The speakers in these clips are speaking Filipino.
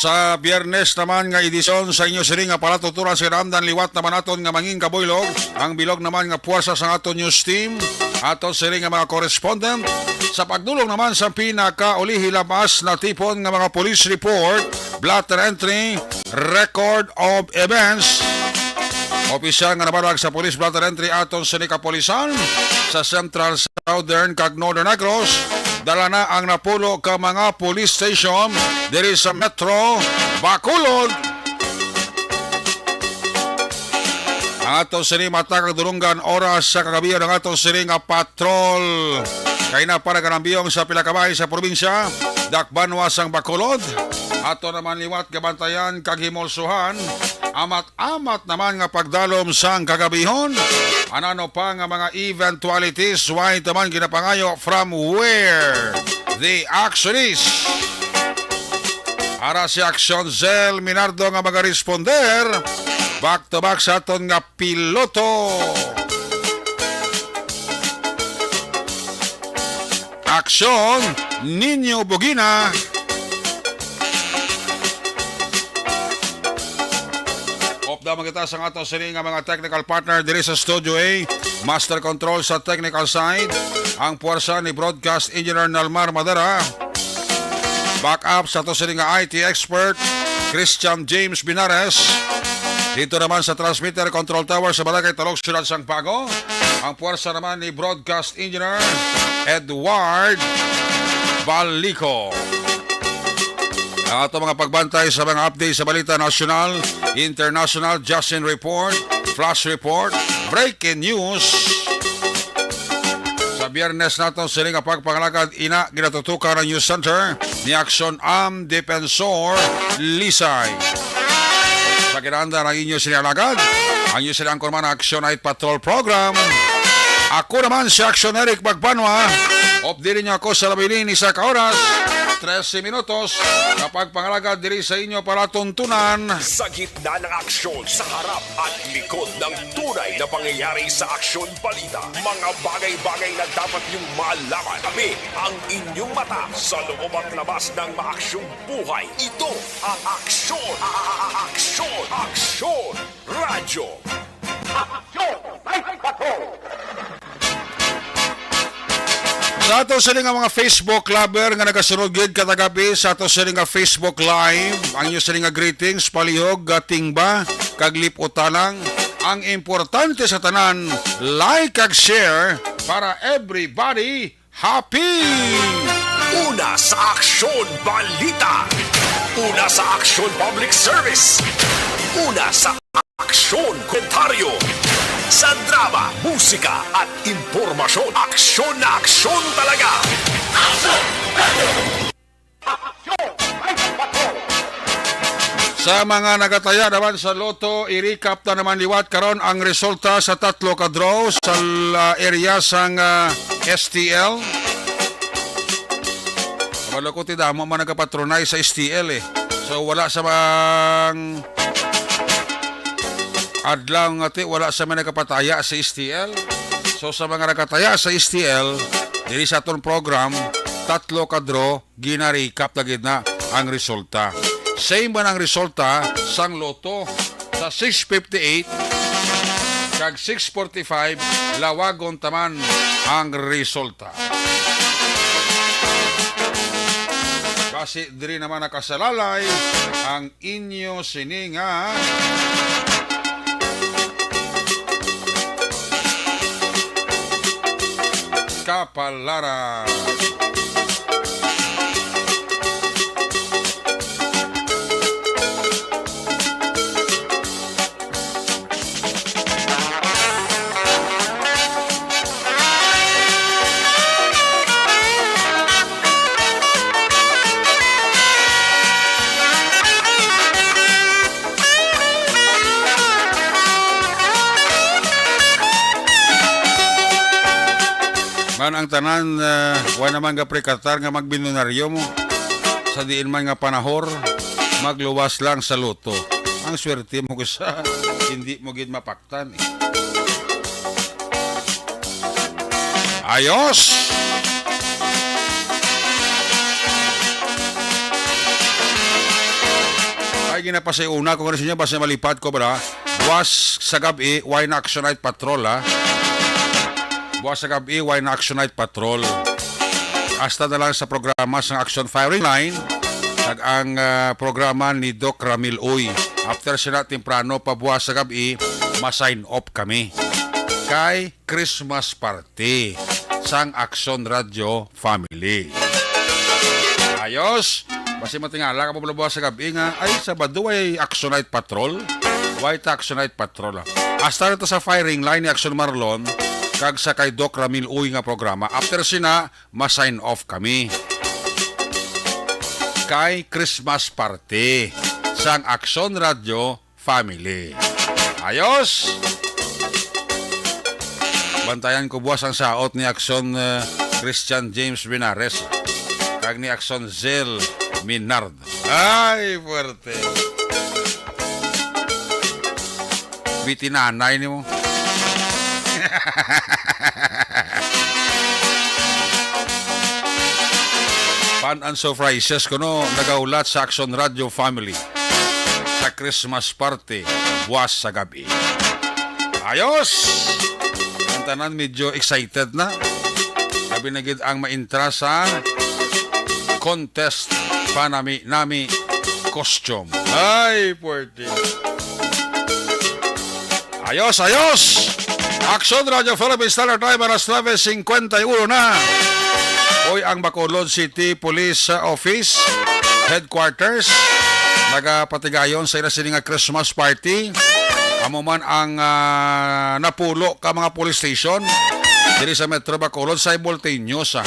Sa Biyernes naman nga edisyon sa inyo siring nga palatuturan sa ramdan liwat naman aton nga manging kabuylog. Ang bilog naman nga puwersa sa aton news team. Aton siring nga mga correspondent. Sa pagdulong naman sa pinaka-ulihi labas na tipon nga mga police report, blotter entry, record of events. Opisyal nga nabarag sa police blotter entry aton sa Kapolisan sa Central, Southern kag Northern Negros. Dala na ang napulo ka mga police station diri sa Metro Bacolod. Ang atong sini matag durunggan oras sa kagabihan ng atong sini nga patrol. Kaya na para kanambiyong sa pilakabay sa probinsya, Dakbanwa sang Bacolod. Ato naman liwat gabantayan kag himolsuhan. Amat-amat naman nga pagdalom sang kagabihon. Anano pa nga mga eventualities why naman ginapangayo from where the action is. Ara si Action Zel Minardo nga mga responder back to back sa aton nga piloto. Aksyon Ninyo Bugina. Daman kita sa ato sini nga mga technical partner diri sa Studio A, Master Control sa technical side, ang puwersa ni Broadcast Engineer Nalmar Madera. Backup sa ato sini nga IT expert, Christian James Binares. Dito naman sa transmitter control tower sa Barangay Talog, Ciudad Sangpago, ang puwersa naman ni Broadcast Engineer Edward Balico. Ang ato mga pagbantay sa mga update sa balita national, international, Justin Report, Flash Report, Breaking News. Sa Biyernes natin siling nga pagpangalagad ina ginatutukan ng News Center ni Action Am Defensor Lisay. Sa kinanda ng inyo sinalagad, ang inyo silang kurman Action Night Patrol Program. Ako naman si Action Eric Magbanwa. Updating niyo ako sa labilin isa ka oras. 13 minutos kapag pangalagad diri sa inyo para tuntunan. Sa gitna ng aksyon, sa harap at likod ng tunay na pangyayari sa Aksyon Balita. Mga bagay-bagay na dapat niyong malaman. Kami ang inyong mata sa loob at labas ng maaksyong buhay. Ito ang Aksyon! Aksyon! Aksyon! Radyo! Aksyon! Sa ato sa nga mga Facebook lover nga nagasunod gid katagabi sa ato sa nga Facebook Live, ang inyo sa nga greetings, palihog, gatingba, kaglip utalang. Ang importante sa tanan, like kag share para everybody happy! Una sa Aksyon Balita! Una sa Aksyon Public Service! Una sa Aksyon Komentaryo! Sa drama, musika at impormasyon, aksyon na aksyon talaga! Aksyon! Aksyon! Sa mga nagataya naman sa loto, i-recap na naman liwat karon ang resulta sa tatlo ka draw sa area sang STL. Wala ko tidamo man nagapatronay sa STL eh. So wala sa bang adlaw nga ti wala sa mga nakapataya sa STL. So sa mga nakataya sa STL, diri sa aton program, tatlo ka draw, gina-recap na gid na ang resulta. Same man ang resulta sang loto sa 658 kag 645 lawagon taman ang resulta. Kasi diri naman nakasalalay ang inyo sininga Kapalaran. Man ang tanan, wala naman ka prekatar nga magbinunaryo mo. Sa diin man nga panahor, magluwas lang sa loto. Ang swerte mo sa hindi mo gid mapaktan eh. Ayos! Ay, ginapasiuna ko kasi niya, basta malipad ko ba? Buwas sa gabi, why na Action Night Patrol, ha? Buwas sa gabi, why na Action Night Patrol. Hasta na lang sa programa sa Action Firing Line, ang programa ni Doc Ramil Uy. After sila temprano, pabuwas sa gabi, ma-sign off kami. Kay Christmas Party sang Action Radio Family. Ayos! Basi matingala ka pabuwas sa gabi nga, ay Sabado ay Action Night Patrol. White Action Night Patrol. Hasta na sa firing line ni Action Marlon, kag sa kay Doc Ramil Uy nga programa. After sina, ma-sign off kami. Kay Christmas Party sang Action Radio Family. Ayos! Bantayan ko buwas ang saot ni Action Christian James Binares kag ni Action Zel Minard. Ay, fuerte. Bitinanay ni mo. Pan and surprises ko no, nagaulat sa Action Radio Family sa Christmas Party buwas sa gabi. Ayos! Ang tanan medyo excited na. Gabi na gid ang maintra sa contest panami costume. Ay, puwerte. Ayos, ayos! Action Radio Philippines Standard Time alas 9:51 na. Hoy ang Bacolod City Police Office Headquarters nagapatigayon sa inasining nga Christmas party. Amo man ang napulo ka mga police station diri sa Metro Bacolod sa simultaneous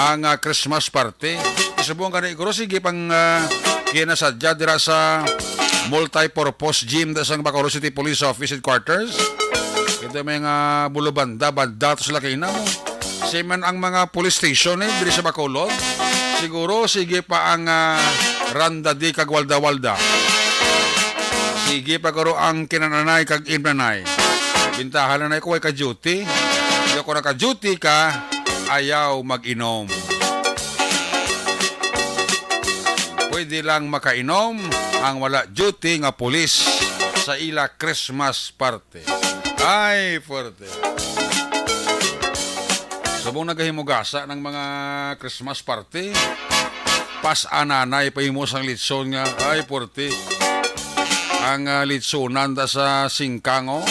ang Christmas party. Isubong ka na iguro sige pang kinasadya dira sa multi-purpose gym da sa Bacolod City Police Office Headquarters. Ito may nga bulubanda, banda to sila kayo na mo. Siman ang mga police station diri sa Bacolod. Siguro sige pa ang randa di kag walda-walda. Sige pa karo ang kinananay kag inanay. Bintahan na ko ay ka-duty. Hindi ako naka-duty ka, ayaw mag-inom. Pwede lang makainom ang wala duty nga pulis sa ila Christmas party. Ay, fuerte. Subong nagahimugasa ng mga Christmas party. Pas-ananay pahimos ang litson nga. Ay, fuerte. Ang litsonan da sa singkango.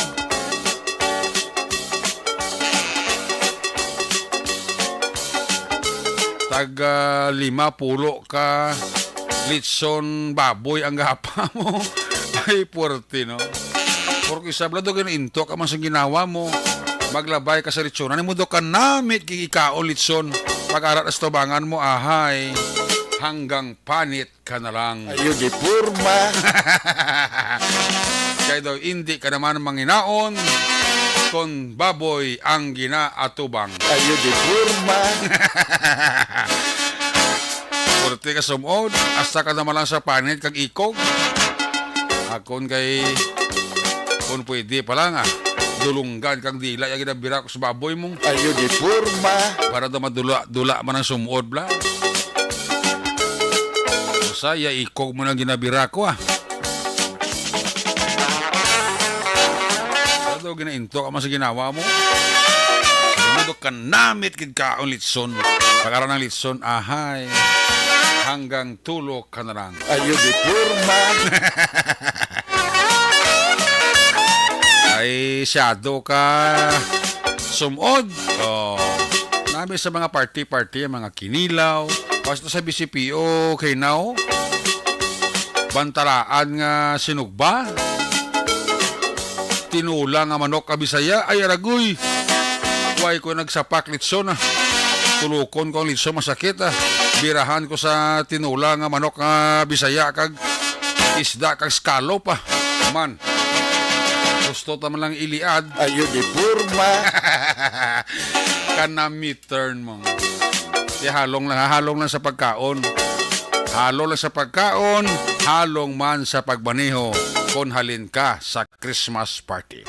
Taga 50 ka litson baboy ang gapa mo. Ay, puwerte, no? Porque sabla do into ka man sa ginawa mo. Maglabay ka sa litsonan. Mo do ka namit kikikaon litson. Pag-arat as tubangan mo, ahay. Hanggang panit ka na lang. Ayo di purma. Kaya daw, hindi ka naman manginaon kung baboy ang ginaatubang. Ayo di purma. Purti ka sumod, hasta ka naman lang sa panit kag ikog. Akon kay, kung pwede pa lang dulunggan kang dila, yung ginabira ko sa baboy mong. Ayo di purma. Para daw madula man ang sumod bla. Saya ikog mo nang ginabira ko Ano ginainto ka man sa ginawa mo? Sinudok ka namit kid kaon litson. Pag-aral ng litson, ahay. Hanggang tulog ka na lang. Ayo di purma. Ay, shadow ka. Sumod. Oh. Namin sa mga party-party, mga kinilaw. Basta sa BCPO, kay now. Bantalaan nga sinugba. Tinula nga manok kabisaya. Ay, aragoy. Huwag ko nagsapak litson Tulukon ko ang litson masakit Birahan ko sa tinula nga manok nga bisaya kag isda kag scallop Man. Gusto taman lang iliad. Ayo di purma. Kanami turn mo. Di halong lang sa pagkaon. Halong lang sa pagkaon, halong man sa pagbaneho kung halin ka sa Christmas party.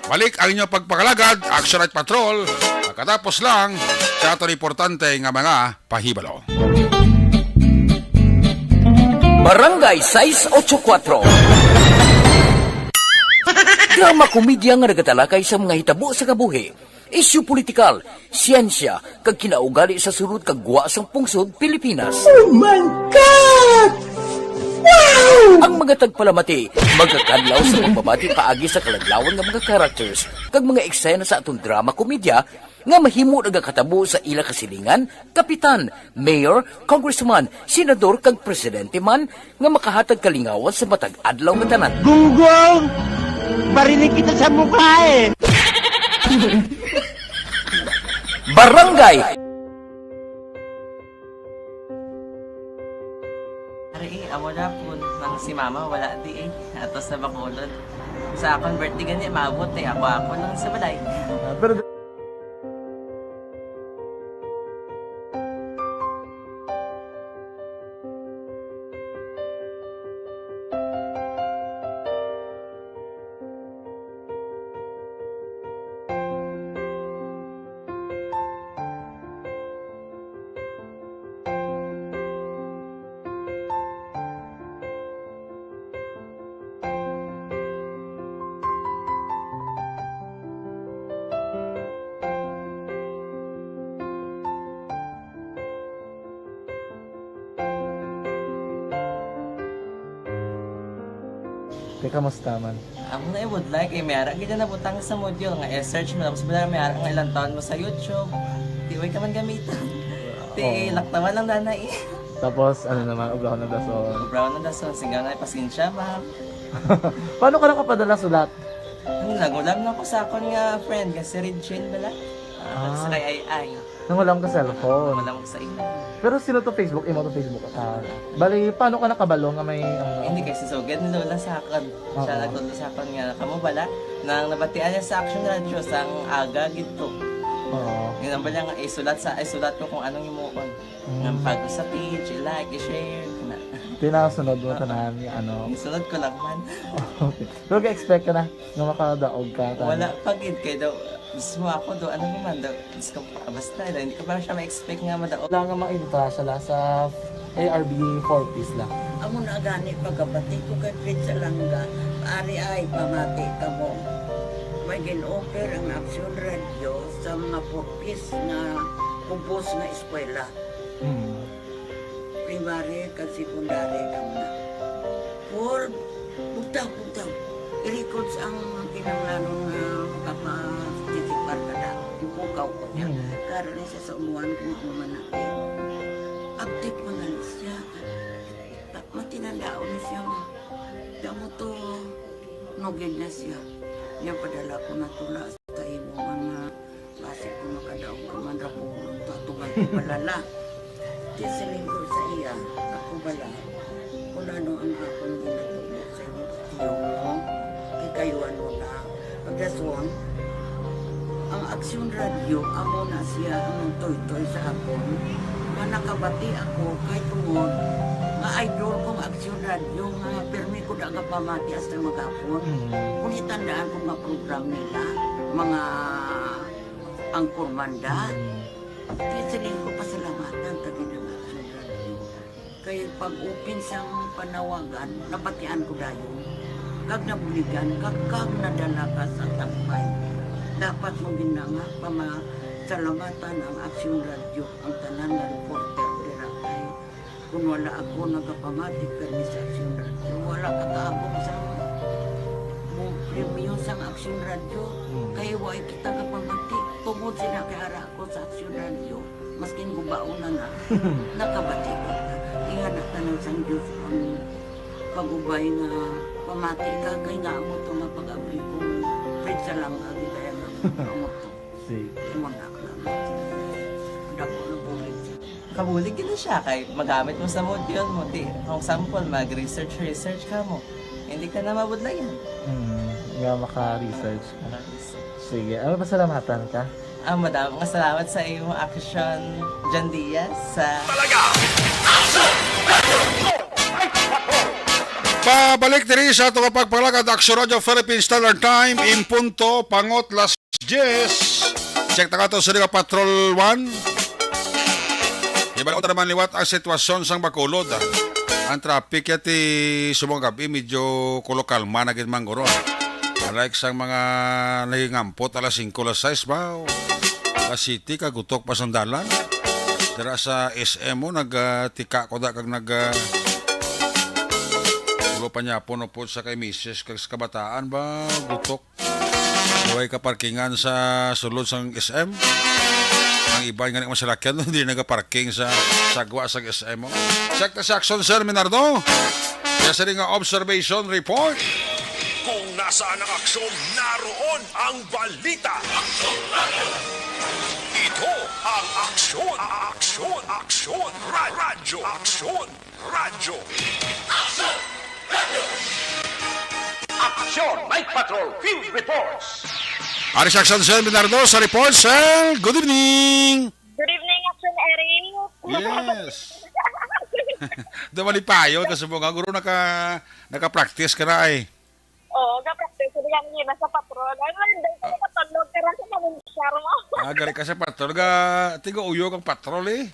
Balik ang inyong pagpakalagad, Action Night Patrol. Pagkatapos lang sa ato importante nga mga pahibalo. Barangay 684. Drama komedya nga nagatalakay sa mga hitabo sa kabuhi, isyu politikal, siyensya, kag kinaugali sa sulod kag guwa sang pungsod Pilipinas. Oh my God! Wow! Ang mga tagpalamati, magkakadlaw sa pagbabati paagi sa kalaglawan ng mga characters kag mga eksena sa atong drama komedya nga mahimo nagakatabo sa ila kasilingan, kapitan, mayor, congressman, senador kag presidente man nga makahatag kalingawan sa matag adlaw nga tanan. Gunggong! Barinig kita sa mukha eh! Barangay Ari, amo na po nang si mama wala di eh. Ato sa Bacolod. Sa akong birthday gani maabot eh. Ako lang sa balay. Pero kamusta man? Amo na would like eh. Mayara gina na butang sa module nga search mo. Tapos bala mayara nga ilang taon mo sa YouTube. Tiway ka man gamitan. Ti laktaman lang danay eh. Tapos, ano naman, ublaw na daso. Brown na dason. Singaw na pasensya ma'am. Paano ka nakapadala sulat? Nagulam na ko sa akon nga friend. Kasi Regine bala. Sa kay ay. Nang wala ka cellphone. Wala mo sa ina. Pero sino to Facebook? Imo to Facebook. Bali, paano ka nakabalo nga may... Hindi kasi sugad ni Lola sa akin. Siya nagtulo sa akin nga, kamo bala, nang nabatian niya sa Action Radio sa aga gito. Oo. Yun ang bala nga, isulat ko kung anong imukon. Nang pag sa page, i-like, i-share. Tinasunod mo tanahan ni ano. Isunod ko lang man. Okay. Pero ka-expect ka na nga makadaog ka. Wala pagid kay daw. Gusto mo ako do, ano naman daw. Gusto ko, basta hindi ko ba siya ma-expect nga madaog. Wala nga maibita siya sa ARB 4-piece lang. Amo na gani pagkabati ko kay Fritz Alanga, ari ay pamati ka mo. May gin-offer ang Action Radio sa mga purpose na kumpos na eskwela. Primary kag secondary kam na. For bugtaw. I-records ang kinanglanon nga makapatitikbar ka na. Ipukaw ko niya. Karoon siya sa umuan kung umanaki. Update mo na siya. Matinandao na siya. Damo to, nugid na siya. Yan padala ko na tula sa imo mga klase ko makadaog ka man rapo. Tatugan ko balala. Tisiling ko sa iya. Ako bala. Kung ano ang akong ginatulog sa iyo. Tiyo mo. Kikayuan mo na. Pagdason, ang Action Radio, amo na siya ang toy-toy sa akon. Manakabati ako kay tungod nga idol kong Action Radio nga permi ko na nga pamati hasta magapon. Kung itandaan ko nga program nila, mga angkor manda, tisiling ko pasalamatan tagi ng Action Radio. Kaya pag-open siyang panawagan, nabatian ko dayon. Kag nabuligan, kag nadala ka sa takpay. Dapat mong ginanga pamasalamatan ang Action Radio, ang tanan na reporter dirakay. Kung wala ako nagapamatik kami sa Action Radio, wala kakaabong sa premium sa Action Radio. Kaya wala kita kapamatik. Tungod sila kay ara ko sa Action Radio. Maskin gubauna na, nakabati ko na. Ihanap na ng San Diyos ang pag-ubay na pamati ka. Kaya nga mo ito nga pag-abay ko. Pwede sa lang agi kaya nga mo ito. Sige. Imandak lang. Dako na bulit siya. Kabulig din siya kay magamit mo sa module mo. Di, kung sample, mag-research ka mo. Hindi ka na mabudlayan. Nga maka-research ka. Sige. Ano ba salamatan ka? Madam, salamat sa iyong action, John Diaz, sa... Pabalik diri sa ito kapag palagad Action Radio Philippine Standard Time in punto pangot las 10. Check na ka ito sa Patrol 1. Ibalik ko naman liwat ang sitwasyon sang Bacolod. ang traffic yati subong gabi medyo kolokalma na gid mangguro. Like sa mga nahingampot alas 5 alas 6 ba? Alas City kagutok pa sandalan. Dara sa SM mo nagtika ko da kag ulo pa niya po sa kay Mrs. kag sa kabataan ba gutok. Huwag ka parkingan sa sulod sang SM. Ang iba nga masalakyan hindi nagaparking sa sagwa sa SM mo. Check the section, Sir Minardo. Kaya sa ring observation report. Kung nasaan ang aksyon, naroon ang balita. Ito ang aksyon, aksyon, aksyon, radyo, aksyon, radyo. Action, Night Patrol Field Reports. Ari section, Sir Minardo sa report, Sir. Good evening. Good evening, Action Erin. Yes. Daman ipayo kasi mga guro naka-practice ka na eh. Oo, practice ko yan yun sa patrol. Ano, hindi ko patulog ka rin sa mamunsyar mo. Gari ka sa patrol, tigo uyo kang patrol eh.